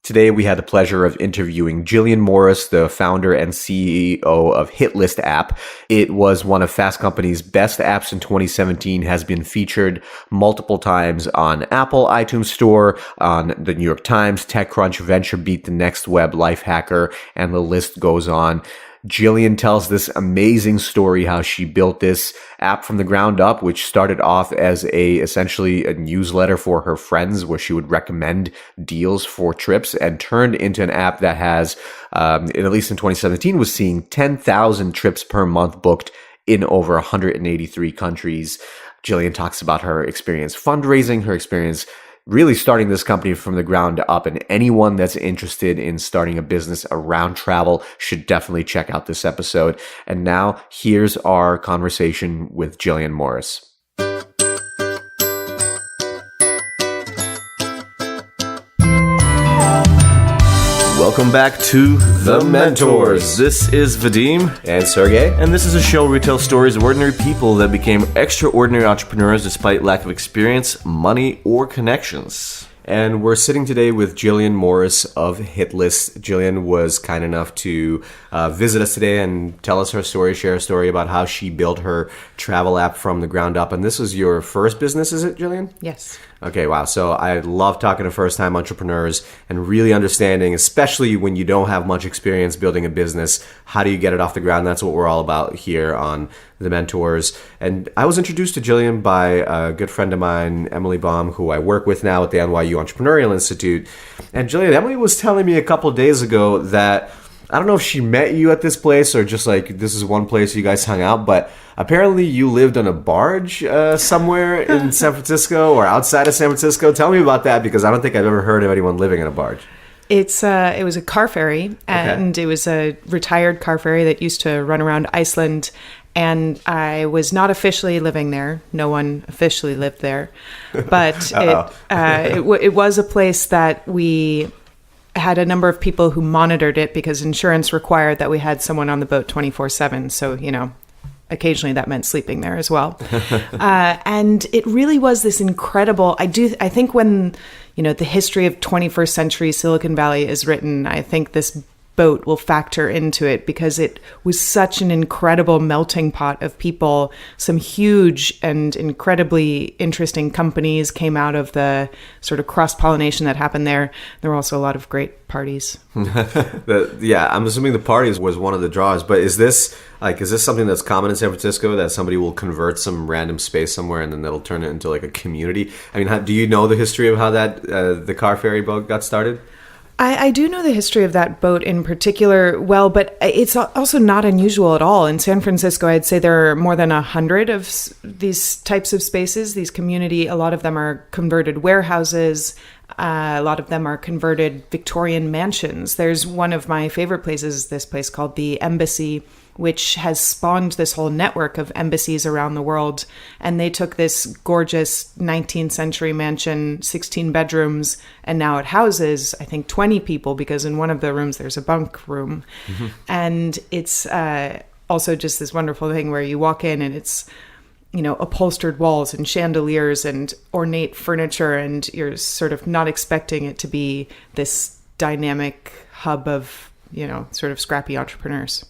Today, we had the pleasure of interviewing Gillian Morris, the founder and CEO of Hitlist app. It was one of Fast Company's best apps in 2017, has been featured multiple times on Apple iTunes Store, on the New York Times, TechCrunch, VentureBeat, The Next Web, Lifehacker, and the list goes on. Gillian tells this amazing story how she built this app from the ground up, which started off as essentially a newsletter for her friends where she would recommend deals for trips, and turned into an app that has, at least in 2017, was seeing 10,000 trips per month booked in over 183 countries. Gillian talks about her experience fundraising, her experience really starting this company from the ground up, and anyone that's interested in starting a business around travel should definitely check out this episode. And now here's our conversation with Gillian Morris. Welcome back to The Mentors. This is Vadim. And Sergey. And this is a show where we tell stories of ordinary people that became extraordinary entrepreneurs despite lack of experience, money, or connections. And we're sitting today with Gillian Morris of Hitlist. Gillian was kind enough to visit us today and tell us her story, share a story about how she built her travel app from the ground up. And this was your first business, is it, Gillian? Yes. Okay, wow. So I love talking to first-time entrepreneurs and really understanding, especially when you don't have much experience building a business, how do you get it off the ground? That's what we're all about here on The Mentors. And I was introduced to Gillian by a good friend of mine, Emily Baum, who I work with now at the NYU Entrepreneurial Institute. And Gillian, Emily was telling me a couple of days ago that, I don't know if she met you at this place or just like this is one place you guys hung out, but apparently you lived on a barge somewhere in San Francisco or outside of San Francisco. Tell me about that, because I don't think I've ever heard of anyone living in a barge. It was a car ferry, and It was a retired car ferry that used to run around Iceland, and I was not officially living there. No one officially lived there, but it was a place that we had a number of people who monitored it because insurance required that we had someone on the boat 24/7. So, occasionally that meant sleeping there as well. And it really was this incredible, I think when, the history of 21st century Silicon Valley is written, I think this boat will factor into it because it was such an incredible melting pot of people. Some huge and incredibly interesting companies came out of the sort of cross-pollination that happened there. There were also a lot of great parties. Yeah, I'm assuming the parties was one of the draws, but is this something that's common in San Francisco, that somebody will convert some random space somewhere and then that'll turn it into like a community? I mean, do you know the history of how that the car ferry boat got started? I do know the history of that boat in particular well, but it's also not unusual at all. In San Francisco, I'd say there are more than 100 of these types of spaces, these community. A lot of them are converted warehouses. A lot of them are converted Victorian mansions. There's one of my favorite places, this place called the Embassy, which has spawned this whole network of embassies around the world. And they took this gorgeous 19th century mansion, 16 bedrooms, and now it houses, I think, 20 people, because in one of the rooms there's a bunk room. Mm-hmm. And it's also just this wonderful thing where you walk in and it's, upholstered walls and chandeliers and ornate furniture, and you're sort of not expecting it to be this dynamic hub of, sort of scrappy entrepreneurs.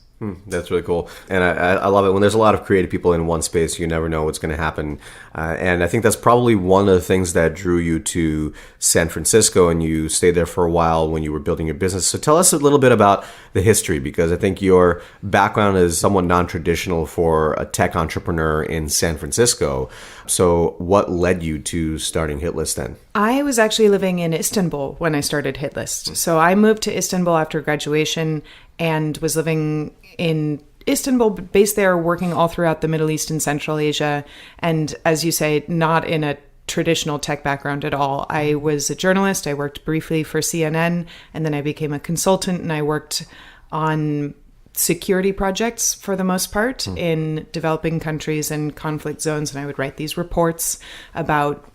That's really cool. And I love it. When there's a lot of creative people in one space, you never know what's going to happen. And I think that's probably one of the things that drew you to San Francisco, and you stayed there for a while when you were building your business. So tell us a little bit about the history, because I think your background is somewhat non-traditional for a tech entrepreneur in San Francisco. So what led you to starting Hitlist then? I was actually living in Istanbul when I started Hitlist. So I moved to Istanbul after graduation and was living in Istanbul, based there, working all throughout the Middle East and Central Asia. And as you say, not in a traditional tech background at all. I was a journalist. I worked briefly for CNN, and then I became a consultant, and I worked on security projects for the most part in developing countries and conflict zones. And I would write these reports about,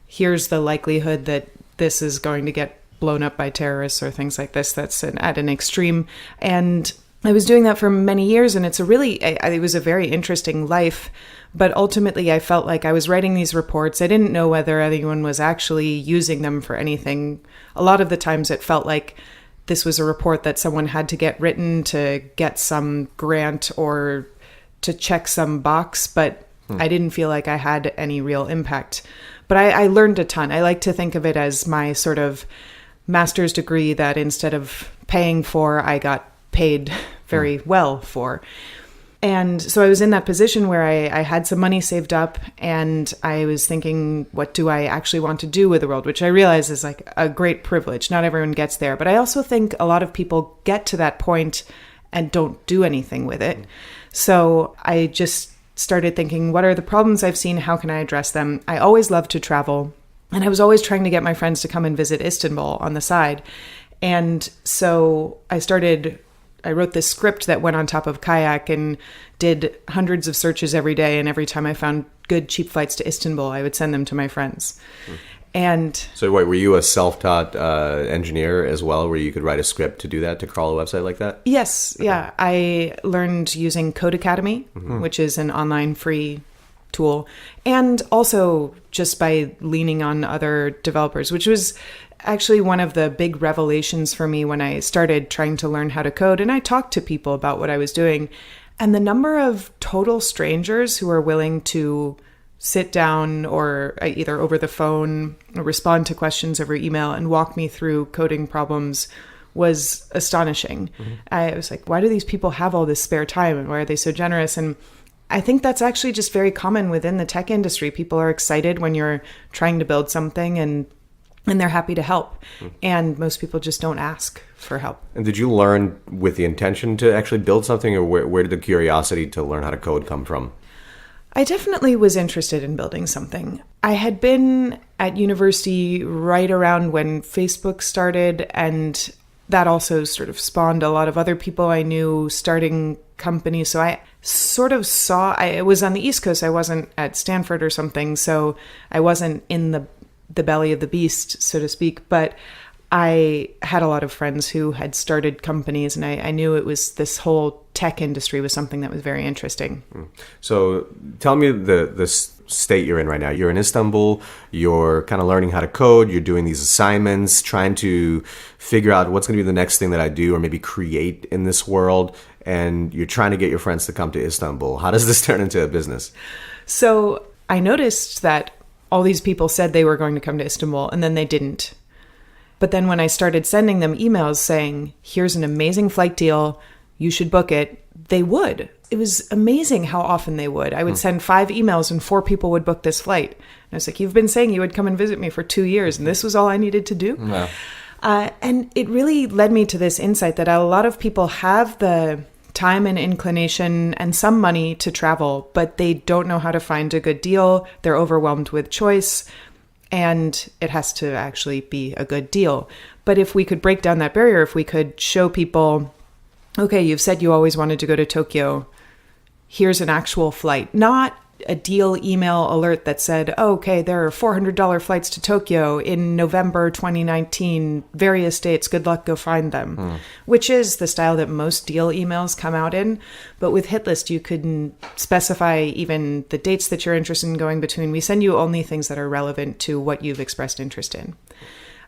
here's the likelihood that this is going to get blown up by terrorists or things like this. That's at an extreme. And I was doing that for many years, and it was a very interesting life. But ultimately, I felt like I was writing these reports. I didn't know whether anyone was actually using them for anything. A lot of the times it felt like this was a report that someone had to get written to get some grant or to check some box, but I didn't feel like I had any real impact. But I learned a ton. I like to think of it as my sort of master's degree that instead of paying for, I got paid very well for. And so I was in that position where I had some money saved up, and I was thinking, what do I actually want to do with the world? Which I realize is like a great privilege. Not everyone gets there. But I also think a lot of people get to that point and don't do anything with it. So I just started thinking, what are the problems I've seen? How can I address them? I always loved to travel, and I was always trying to get my friends to come and visit Istanbul on the side. And so I wrote this script that went on top of Kayak and did hundreds of searches every day. And every time I found good, cheap flights to Istanbul, I would send them to my friends. And so wait, were you a self-taught engineer as well, where you could write a script to do that, to crawl a website like that? Yes. Okay. Yeah. I learned using Code Academy, which is an online free tool. And also just by leaning on other developers, which was actually one of the big revelations for me when I started trying to learn how to code. And I talked to people about what I was doing. And the number of total strangers who are willing to sit down or either over the phone or respond to questions over email and walk me through coding problems was astonishing. I was like, why do these people have all this spare time, and why are they so generous? And I think that's actually just very common within the tech industry. People are excited when you're trying to build something, and they're happy to help. And most people just don't ask for help. And did you learn with the intention to actually build something, or where did the curiosity to learn how to code come from? I definitely was interested in building something. I had been at university right around when Facebook started, and that also sort of spawned a lot of other people I knew starting companies. So I sort of I was on the East Coast. I wasn't at Stanford or something, so I wasn't in the belly of the beast, so to speak. But I had a lot of friends who had started companies, and I knew it was this whole tech industry was something that was very interesting. So tell me the state you're in right now. You're in Istanbul. You're kind of learning how to code. You're doing these assignments, trying to figure out what's going to be the next thing that I do or maybe create in this world. And you're trying to get your friends to come to Istanbul. How does this turn into a business? So I noticed that all these people said they were going to come to Istanbul, and then they didn't. But then when I started sending them emails saying, here's an amazing flight deal, you should book it, they would. It was amazing how often they would. I would send 5 emails and 4 people would book this flight. And I was like, you've been saying you would come and visit me for 2 years, and this was all I needed to do? Wow. And it really led me to this insight that a lot of people have the time and inclination and some money to travel, but they don't know how to find a good deal. They're overwhelmed with choice, and it has to actually be a good deal. But if we could break down that barrier, if we could show people, okay, you've said you always wanted to go to Tokyo, here's an actual flight, not a deal email alert that said, oh, okay, there are $400 flights to Tokyo in November 2019, various dates, good luck, go find them, which is the style that most deal emails come out in. But with Hitlist, you could specify even the dates that you're interested in going between. We send you only things that are relevant to what you've expressed interest in.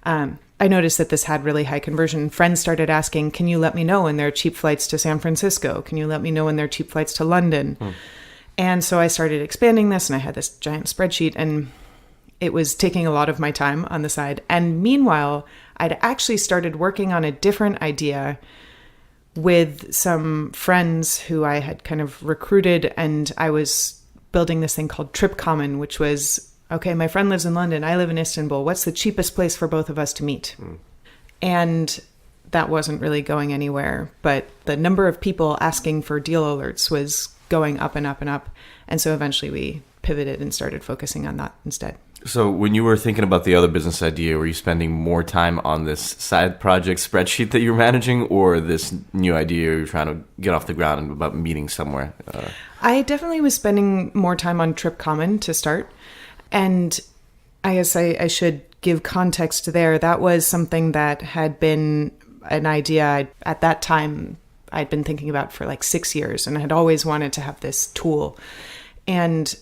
I noticed that this had really high conversion. Friends started asking, can you let me know when there are cheap flights to San Francisco? Can you let me know when there are cheap flights to London? And so I started expanding this, and I had this giant spreadsheet, and it was taking a lot of my time on the side. And meanwhile, I'd actually started working on a different idea with some friends who I had kind of recruited, and I was building this thing called Trip Common, which was, okay, my friend lives in London, I live in Istanbul. What's the cheapest place for both of us to meet? And that wasn't really going anywhere, but the number of people asking for deal alerts was going up and up and up. And so eventually we pivoted and started focusing on that instead. So when you were thinking about the other business idea, were you spending more time on this side project spreadsheet that you're managing, or this new idea you're trying to get off the ground and about meeting somewhere? I definitely was spending more time on Trip Common to start. And I guess I should give context there. That was something that had been an idea at that time. I'd been thinking about for like 6 years, and I had always wanted to have this tool. And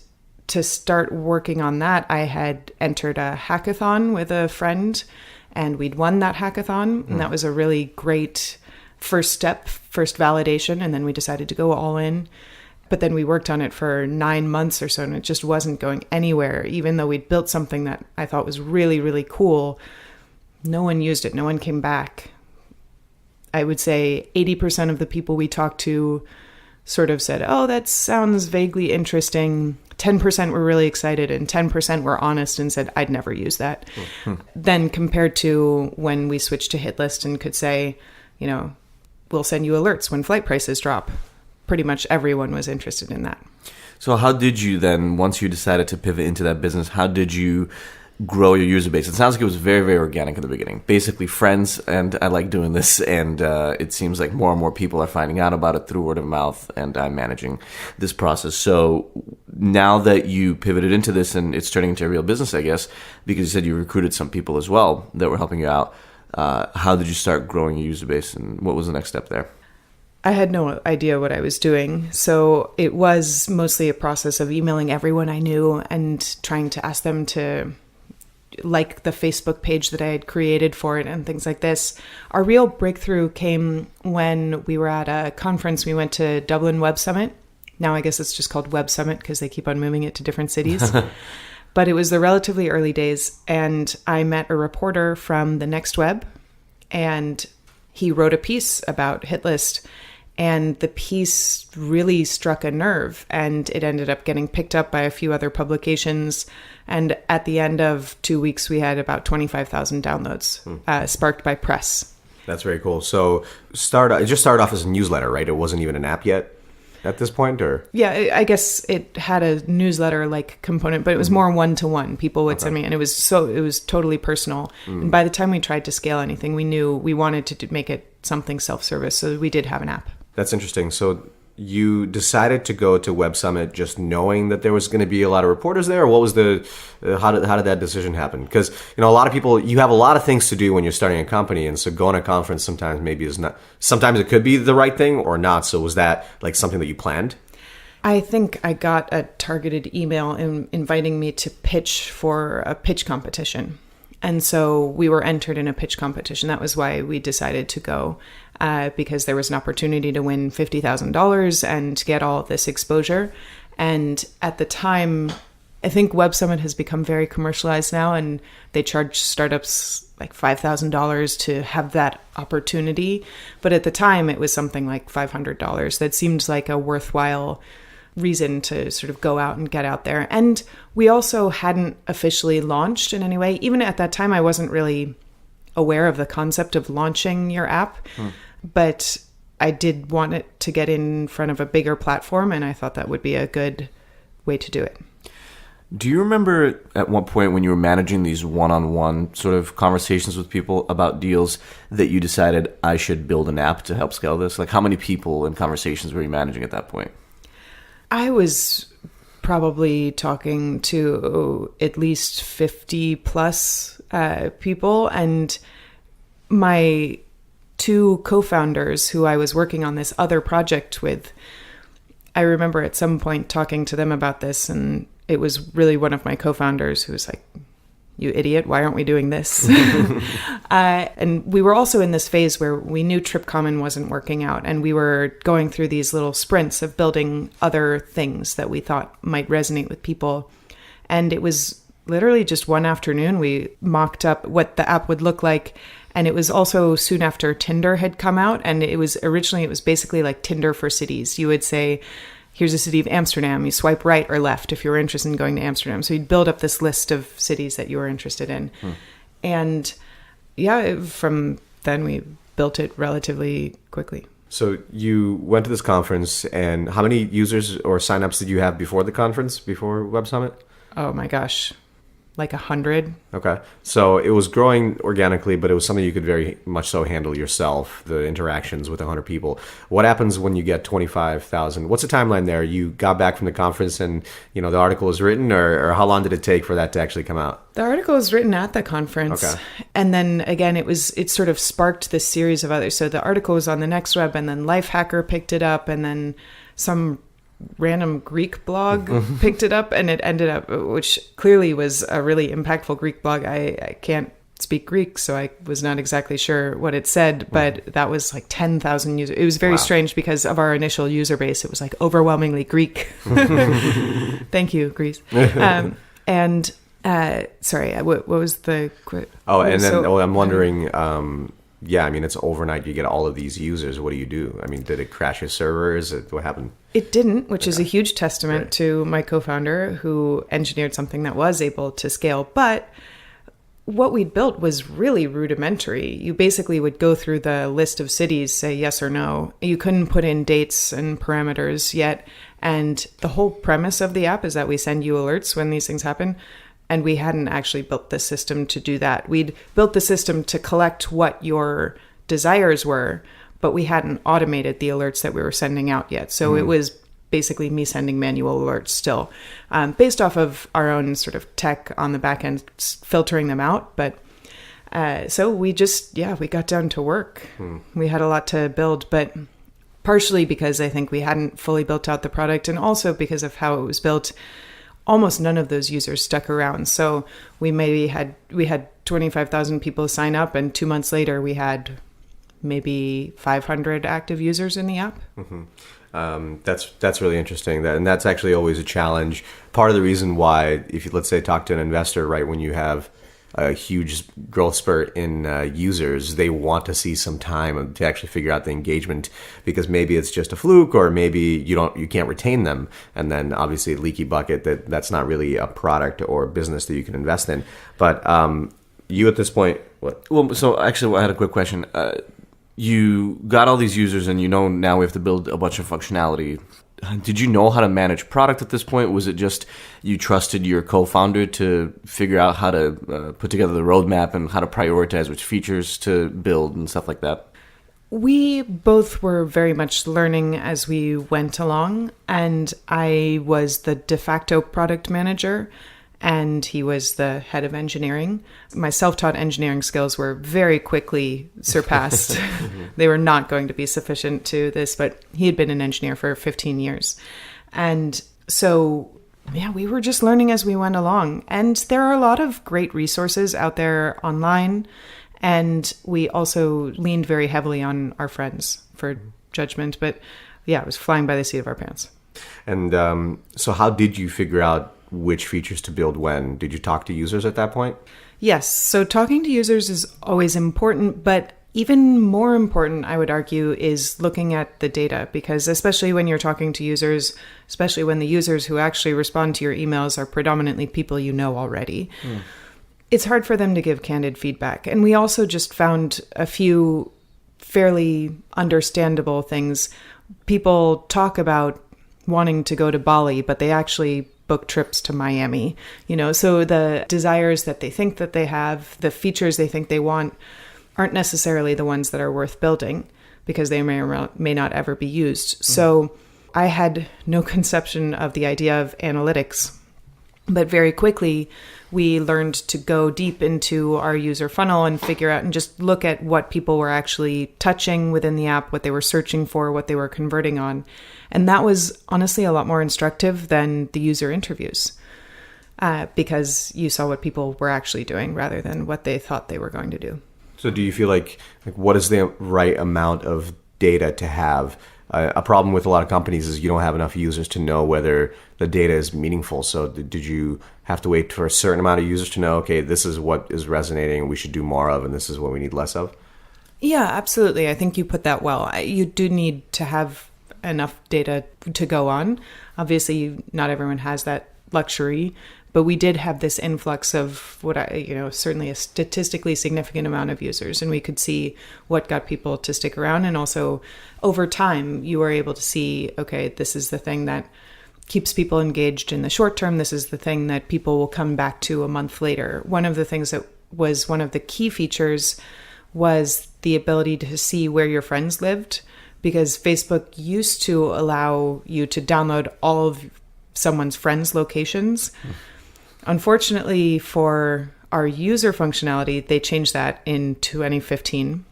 to start working on that, I had entered a hackathon with a friend, and we'd won that hackathon. And that was a really great first step, first validation. And then we decided to go all in. But then we worked on it for 9 months or so, and it just wasn't going anywhere. Even though we'd built something that I thought was really, really cool, no one used it. No one came back. I would say 80% of the people we talked to sort of said, oh, that sounds vaguely interesting. 10% were really excited, and 10% were honest and said, I'd never use that. Then compared to when we switched to Hitlist and could say, we'll send you alerts when flight prices drop. Pretty much everyone was interested in that. So how did you then, once you decided to pivot into that business, how did you grow your user base? It sounds like it was very, very organic in the beginning. Basically friends, and I like doing this, and it seems like more and more people are finding out about it through word of mouth, and I'm managing this process. So now that you pivoted into this and it's turning into a real business, I guess, because you said you recruited some people as well that were helping you out, how did you start growing your user base, and what was the next step there? I had no idea what I was doing. So it was mostly a process of emailing everyone I knew and trying to ask them to like the Facebook page that I had created for it and things like this. Our real breakthrough came when we were at a conference. We went to Dublin Web Summit. Now I guess it's just called Web Summit because they keep on moving it to different cities. But it was the relatively early days, and I met a reporter from the Next Web, and he wrote a piece about Hitlist. And the piece really struck a nerve, and it ended up getting picked up by a few other publications. And at the end of 2 weeks, we had about 25,000 downloads, sparked by press. That's very cool. So it just started off as a newsletter, right? It wasn't even an app yet at this point, or? Yeah, I guess it had a newsletter-like component, but it was more one-to-one. People would send me, and it was totally personal. And by the time we tried to scale anything, we knew we wanted to make it something self-service, so we did have an app. That's interesting. So you decided to go to Web Summit just knowing that there was going to be a lot of reporters there, or what was how did that decision happen? Because a lot of people, you have a lot of things to do when you're starting a company, and so going to a conference sometimes it could be the right thing or not. So was that like something that you planned? I think I got a targeted email inviting me to pitch for a pitch competition. And so we were entered in a pitch competition. That was why we decided to go, because there was an opportunity to win $50,000 and get all this exposure. And at the time, I think Web Summit has become very commercialized now, and they charge startups like $5,000 to have that opportunity. But at the time, it was something like $500. That seemed like a worthwhile reason to sort of go out and get out there. And we also hadn't officially launched in any way. Even at that time, I wasn't really aware of the concept of launching your app, but I did want it to get in front of a bigger platform, and I thought that would be a good way to do it. Do you remember at one point when you were managing these one-on-one sort of conversations with people about deals that you decided I should build an app to help scale this? Like, how many people in conversations were you managing at that point? I was probably talking to at least 50 plus people, and my two co-founders who I was working on this other project with, I remember at some point talking to them about this, and it was really one of my co-founders who was like, you idiot, why aren't we doing this? And we were also in this phase where we knew TripCommon wasn't working out, and we were going through these little sprints of building other things that we thought might resonate with people. And it was literally just one afternoon we mocked up what the app would look like. And it was also soon after Tinder had come out, and it was basically like Tinder for cities. You would say, here's the city of Amsterdam. You swipe right or left if you were interested in going to Amsterdam. So you'd build up this list of cities that you were interested in. And yeah, from then we built it relatively quickly. So you went to this conference, and how many users or signups did you have before the conference, before Web Summit? Oh my gosh. like 100. Okay. So it was growing organically, but it was something you could very much so handle yourself, the interactions with 100 people. What happens when you get 25,000? What's the timeline there? You got back from the conference and, the article was written, or how long did it take for that to actually come out? The article was written at the conference. Okay. And then again, it sort of sparked this series of others. So the article was on the Next Web, and then Lifehacker picked it up, and then some random Greek blog picked it up, and it ended up, which clearly was a really impactful Greek blog. I can't speak Greek, so I was not exactly sure what it said, but that was like 10,000 users. It was very strange because of our initial user base. It was like overwhelmingly Greek. Thank you, Greece. Sorry, what was the... I'm wondering... it's overnight. You get all of these users. What do you do? I mean, did it crash your servers? What happened? It didn't, which is a huge testament to my co-founder who engineered something that was able to scale. But what we built was really rudimentary. You basically would go through the list of cities, say yes or no. You couldn't put in dates and parameters yet. And the whole premise of the app is that we send you alerts when these things happen. And we hadn't actually built the system to do that. We'd built the system to collect what your desires were, but we hadn't automated the alerts that we were sending out yet. So it was basically me sending manual alerts still, based off of our own sort of tech on the back end, filtering them out. But so we got down to work. We had a lot to build, but partially because I think we hadn't fully built out the product, and also because of how it was built, almost none of those users stuck around. So we had 25,000 people sign up, and 2 months later we had maybe 500 active users in the app. That's really interesting. And that's actually always a challenge. Part of the reason why, if you, let's say, talk to an investor, right, when you have a huge growth spurt in users, they want to see some time to actually figure out the engagement, because maybe it's just a fluke, or maybe you can't retain them, and then obviously leaky bucket, that's not really a product or business that you can invest in. But you at this point, what? Well, so actually, I had a quick question. You got all these users, and now we have to build a bunch of functionality. Did you know how to manage product at this point? Was it just you trusted your co-founder to figure out how to put together the roadmap and how to prioritize which features to build and stuff like that? We both were very much learning as we went along, and I was the de facto product manager, and he was the head of engineering. My self-taught engineering skills were very quickly surpassed. They were not going to be sufficient to this, but he had been an engineer for 15 years. And so, we were just learning as we went along. And there are a lot of great resources out there online. And we also leaned very heavily on our friends for judgment. But it was flying by the seat of our pants. And so how did you figure out which features to build when? Did you talk to users at that point? Yes. So talking to users is always important, but even more important, I would argue, is looking at the data, because especially when you're talking to users, especially when the users who actually respond to your emails are predominantly people you know already, it's hard for them to give candid feedback. And we also just found a few fairly understandable things. People talk about wanting to go to Bali, but they actually book trips to Miami, so the desires that they think that they have, the features they think they want, aren't necessarily the ones that are worth building, because they may or may not ever be used. So I had no conception of the idea of analytics, but very quickly we learned to go deep into our user funnel and figure out and just look at what people were actually touching within the app, what they were searching for, what they were converting on. And that was honestly a lot more instructive than the user interviews, because you saw what people were actually doing rather than what they thought they were going to do. So do you feel like what is the right amount of data to have? A problem with a lot of companies is you don't have enough users to know whether the data is meaningful. So did you have to wait for a certain amount of users to know, okay, this is what is resonating and we should do more of, and this is what we need less of? Yeah, absolutely. I think you put that well. You do need to have enough data to go on. Obviously, not everyone has that luxury, but we did have this influx of certainly a statistically significant amount of users, and we could see what got people to stick around. And also over time, you were able to see, okay, this is the thing that keeps people engaged in the short term. This is the thing that people will come back to a month later. One of the things that was one of the key features was the ability to see where your friends lived, because Facebook used to allow you to download all of someone's friends' locations. Unfortunately, for our user functionality, they changed that in 2015.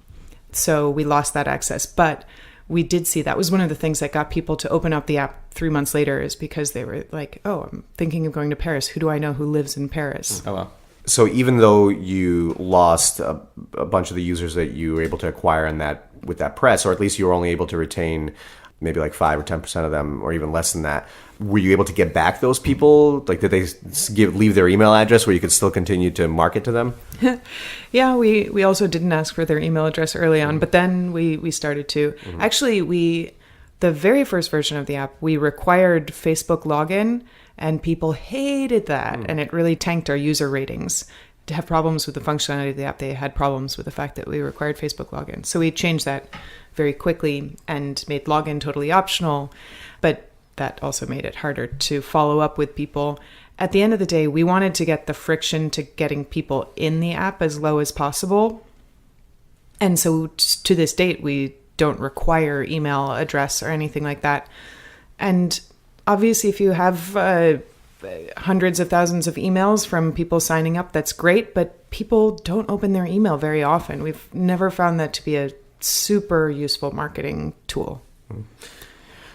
So we lost that access. But we did see that was one of the things that got people to open up the app 3 months later, is because they were like, oh, I'm thinking of going to Paris. Who do I know who lives in Paris? Oh, wow. So even though you lost a bunch of the users that you were able to acquire in that with that press, or at least you were only able to retain maybe like 5 or 10% of them, or even less than that, were you able to get back those people? Like, did they leave their email address where you could still continue to market to them? Yeah, we also didn't ask for their email address early on, but then we started to. Actually, the very first version of the app, we required Facebook login, and people hated that, and it really tanked our user ratings. To have problems with the functionality of the app, they had problems with the fact that we required Facebook login. So we changed that very quickly and made login totally optional, but that also made it harder to follow up with people. At the end of the day, we wanted to get the friction to getting people in the app as low as possible. And so to this date, we don't require email address or anything like that. And obviously, if you have hundreds of thousands of emails from people signing up, that's great, but people don't open their email very often. We've never found that to be a super useful marketing tool.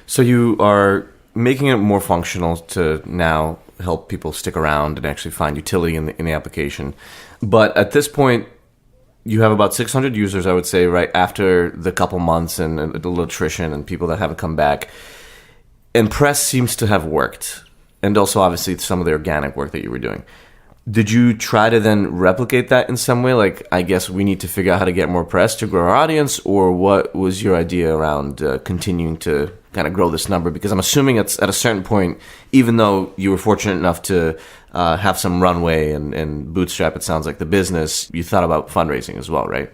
So you are making it more functional to now help people stick around and actually find utility in the application. But at this point, you have about 600 users, I would say, right after the couple months and a little attrition and people that haven't come back. And press seems to have worked. And also, obviously, some of the organic work that you were doing. Did you try to then replicate that in some way? Like, I guess we need to figure out how to get more press to grow our audience, or what was your idea around continuing to kind of grow this number? Because I'm assuming it's at a certain point, even though you were fortunate enough to have some runway and bootstrap, it sounds like, the business, you thought about fundraising as well, right?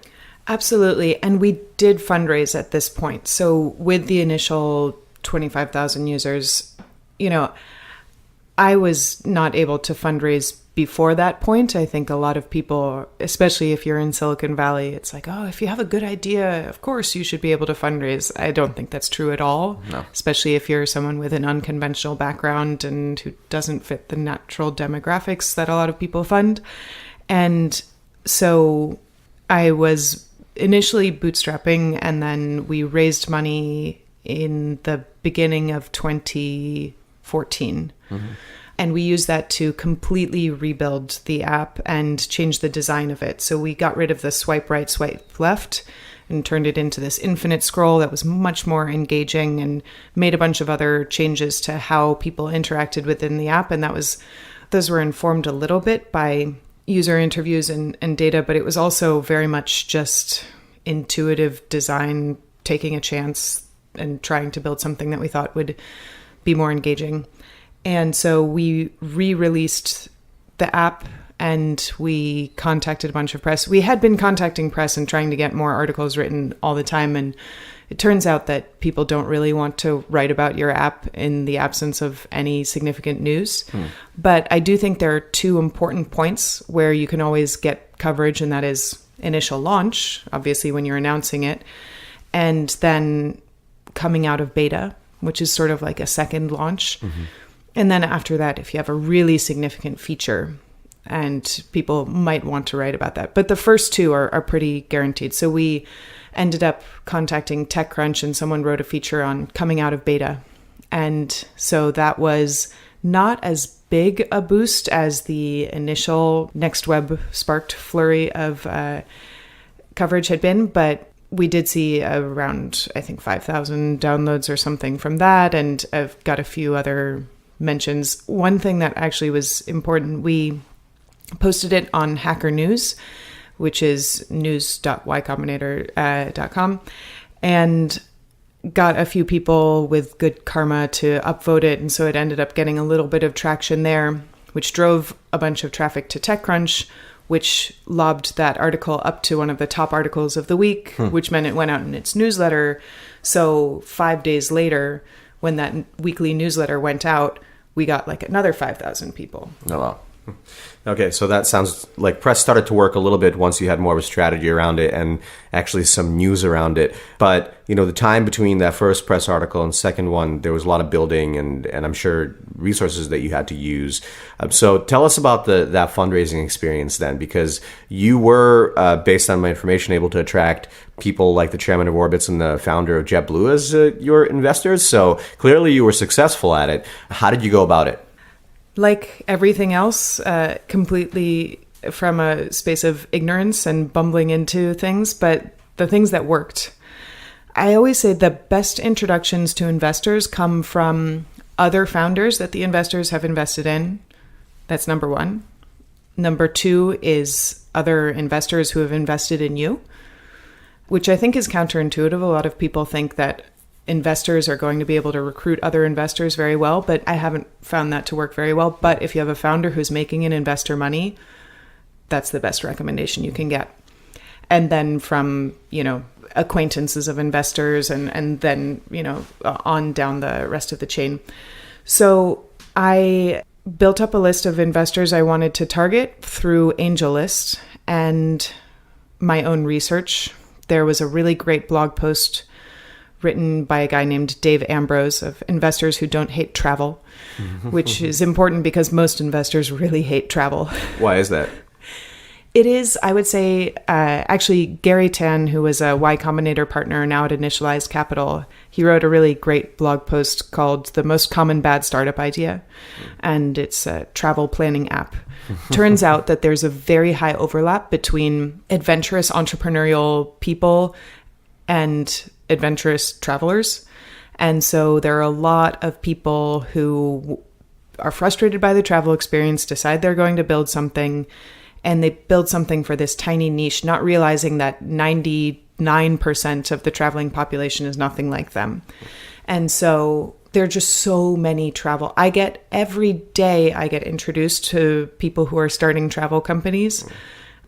Absolutely. And we did fundraise at this point. So with the initial 25,000 users, I was not able to fundraise before that point. I think a lot of people, especially if you're in Silicon Valley, it's like, oh, if you have a good idea, of course you should be able to fundraise. I don't think that's true at all, no. Especially if you're someone with an unconventional background and who doesn't fit the natural demographics that a lot of people fund. And so I was initially bootstrapping, and then we raised money in the beginning of 2014. And we used that to completely rebuild the app and change the design of it. So we got rid of the swipe right, swipe left, and turned it into this infinite scroll that was much more engaging, and made a bunch of other changes to how people interacted within the app. And those were informed a little bit by user interviews and data, but it was also very much just intuitive design, taking a chance and trying to build something that we thought would be more engaging. And so we re-released the app, and we contacted a bunch of press. We had been contacting press and trying to get more articles written all the time. And it turns out that people don't really want to write about your app in the absence of any significant news. But I do think there are two important points where you can always get coverage, and that is initial launch, obviously when you're announcing it, and then coming out of beta, which is sort of like a second launch. And then after that, if you have a really significant feature, and people might want to write about that. But the first two are pretty guaranteed. So we ended up contacting TechCrunch, and someone wrote a feature on coming out of beta. And so that was not as big a boost as the initial NextWeb sparked flurry of coverage had been, but we did see around, I think, 5,000 downloads or something from that, and I've got a few other mentions. One thing that actually was important, we posted it on Hacker News, which is news.ycombinator.com, and got a few people with good karma to upvote it. And so it ended up getting a little bit of traction there, which drove a bunch of traffic to TechCrunch, which lobbed that article up to one of the top articles of the week, which meant it went out in its newsletter. So 5 days later, when that weekly newsletter went out, we got like another 5,000 people. Oh, wow. Okay, so that sounds like press started to work a little bit once you had more of a strategy around it and actually some news around it. But, the time between that first press article and second one, there was a lot of building and I'm sure resources that you had to use. So tell us about that fundraising experience then, because you were, based on my information, able to attract people like the chairman of Orbitz and the founder of JetBlue as your investors. So clearly you were successful at it. How did you go about it? Like everything else, completely from a space of ignorance and bumbling into things, but the things that worked. I always say the best introductions to investors come from other founders that the investors have invested in. That's number one. Number two is other investors who have invested in you, which I think is counterintuitive. A lot of people think that investors are going to be able to recruit other investors very well, but I haven't found that to work very well. But if you have a founder who's making an investor money, that's the best recommendation you can get. And then from, acquaintances of investors and then, on down the rest of the chain. So I built up a list of investors I wanted to target through AngelList and my own research. There was a really great blog post written by a guy named Dave Ambrose of Investors Who Don't Hate Travel, which is important because most investors really hate travel. Why is that? It is, I would say, actually Gary Tan, who was a Y Combinator partner now at Initialized Capital, he wrote a really great blog post called The Most Common Bad Startup Idea, and it's a travel planning app. Turns out that there's a very high overlap between adventurous entrepreneurial people and adventurous travelers. And so there are a lot of people who are frustrated by the travel experience, decide they're going to build something, and they build something for this tiny niche, not realizing that 99% of the traveling population is nothing like them. And so there are just so many every day I get introduced to people who are starting travel companies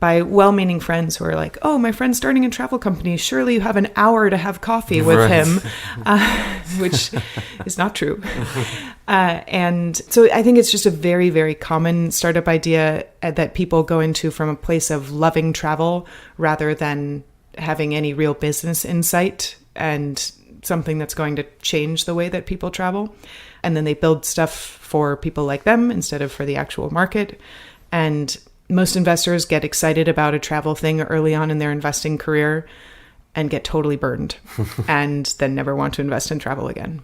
by well-meaning friends who are like, oh, my friend's starting a travel company. Surely you have an hour to have coffee with him, which is not true. And so I think it's just a very, very common startup idea that people go into from a place of loving travel rather than having any real business insight and something that's going to change the way that people travel. And then they build stuff for people like them instead of for the actual market. And most investors get excited about a travel thing early on in their investing career and get totally burned and then never want to invest in travel again.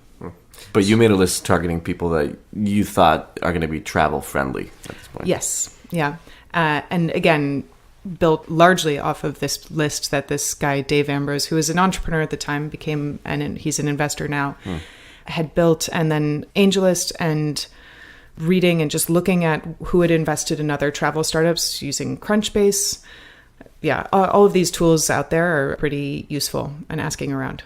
But you made a list targeting people that you thought are going to be travel friendly at this point. Yes. Yeah. And again, built largely off of this list that this guy, Dave Ambrose, who was an entrepreneur at the time, he's an investor now, had built. And then AngelList and reading and just looking at who had invested in other travel startups using Crunchbase. Yeah, all of these tools out there are pretty useful and asking around.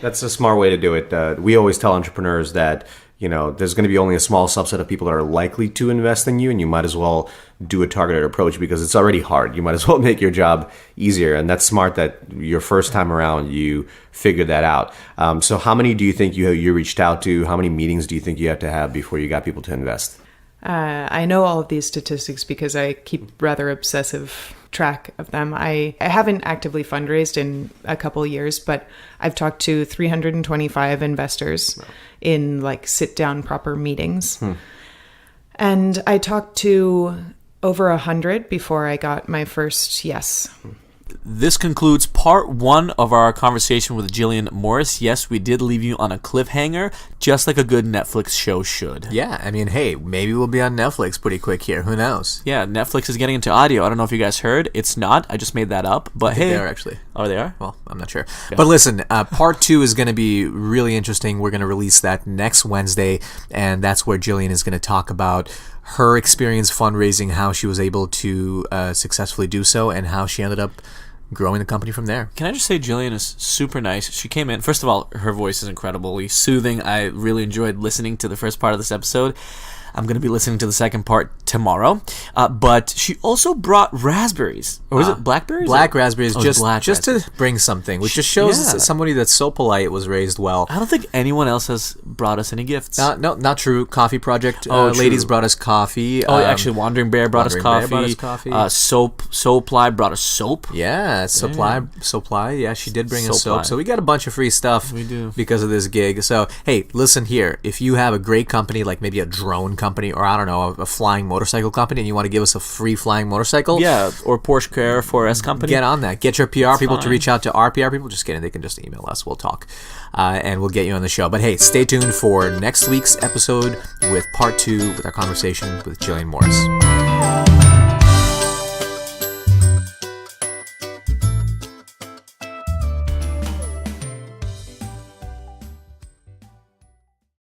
That's a smart way to do it. We always tell entrepreneurs that, there's going to be only a small subset of people that are likely to invest in you, and you might as well do a targeted approach because it's already hard. You might as well make your job easier, and that's smart that your first time around you figured that out. So how many do you think you reached out to? How many meetings do you think you had to have before you got people to invest? I know all of these statistics because I keep rather obsessive track of them. I haven't actively fundraised in a couple years, but I've talked to 325 investors in like sit down proper meetings. And I talked to over 100 before I got my first yes. This concludes part 1 of our conversation with Gillian Morris. Yes, we did leave you on a cliffhanger, just like a good Netflix show should. Yeah, I mean, hey, maybe we'll be on Netflix pretty quick here. Who knows? Yeah, Netflix is getting into audio. I don't know if you guys heard. It's not. I just made that up. But hey, they are actually. Oh, they are? Well, I'm not sure. Yeah. But listen, part 2 is going to be really interesting. We're going to release that next Wednesday, and that's where Gillian is going to talk about her experience fundraising, how she was able to successfully do so, and how she ended up growing the company from there. Can I just say Gillian is super nice. She came in, first of all, her voice is incredibly soothing. I really enjoyed listening to the first part of this episode. I'm going to be listening to the second part tomorrow. But she also brought raspberries. Or was it blackberries? Black raspberries, just raspberries. to bring something, which just shows Yeah. somebody that's so polite was raised well. I don't think anyone else has brought us any gifts. No, not true. Coffee Project Oh, ladies true. brought us coffee. Actually, Wandering Bear brought us Wandering Bear coffee. brought us coffee. Soaply brought us soap. Yeah, Supply. Yeah, she did bring us Supply. soap. So we got a bunch of free stuff We do. because of this gig. So, hey, listen here. If you have a great company, like maybe a drone company or, I don't know, a flying motorcycle company, and you want to give us a free flying motorcycle, Yeah, or Porsche Carrera 4S company. get on that. Get your PR people to fine. reach out to our PR people. Just kidding. They can just email us. We'll talk. And we'll get you on the show. But hey, stay tuned for next week's episode with part 2 with our conversation with Gillian Morris.